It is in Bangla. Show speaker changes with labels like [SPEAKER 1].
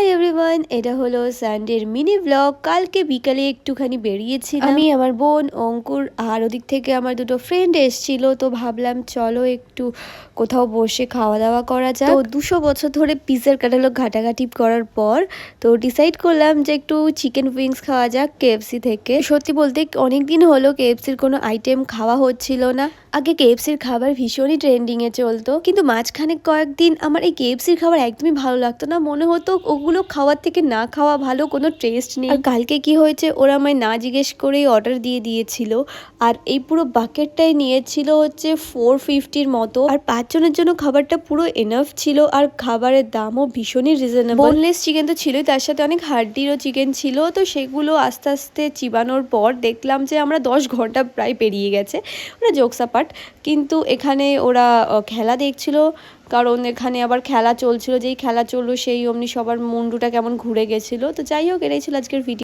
[SPEAKER 1] হাই এভরিওয়ান, এটা হলো সানডের মিনি ব্লগ। কালকে বিকালে একটুখানি বেরিয়েছিলাম আমি, আমার বোন, অঙ্কুর, আর ওদিক থেকে আমার দুটো ফ্রেন্ড এসেছিল। তো ভাবলাম চলো একটু কোথাও বসে খাওয়া দাওয়া করা যায়। তো 200 বছর ধরে পিৎজার ক্যাটালগ ঘাটাঘাটি করার পর তো ডিসাইড করলাম যে একটু চিকেন উইংস খাওয়া যাক কেএফসি থেকে। সত্যি বলতে অনেক দিন হলো কেএফসির কোনো আইটেম খাওয়া হচ্ছিল না। আগে কেএফসির খাবার ভীষণই ট্রেন্ডিংয়ে চলতো, কিন্তু মাঝখানে কয়েকদিন আমার এই কেএফসির খাবার একদমই ভালো লাগতো না। মনে হতো ওগুলো খাওয়ার থেকে না খাওয়া ভালো, কোনো টেস্ট নেই। আর কালকে কি হয়েছে, ওরা আমায় না জিজ্ঞেস করেই অর্ডার দিয়ে দিয়েছিল। আর এই পুরো বাকেটটাই নিয়েছিল হচ্ছে 450-র মতো। আর 5 জনের জন্য খাবারটা পুরো এনাফ ছিল। আর খাবারের দামও ভীষণই রিজনেবল। বোনলেস চিকেন তো ছিলই, তার সাথে অনেক হাড্ডিরও চিকেন ছিল। তো সেগুলো আস্তে আস্তে চিবানোর পর দেখলাম যে আমরা 10 ঘন্টা প্রায় পেরিয়ে গেছে। ওরা জোকসাপাট, কিন্তু এখানে ওরা খেলা দেখছিল, কারণ এখানে আবার খেলা চলছিল। যেই খেলা চললো সেই অমনি সবার মুন্ডুটা কেমন ঘুরে গেছিলো। তো যাই হোক, এটাই ছিল আজকের ভিডিও।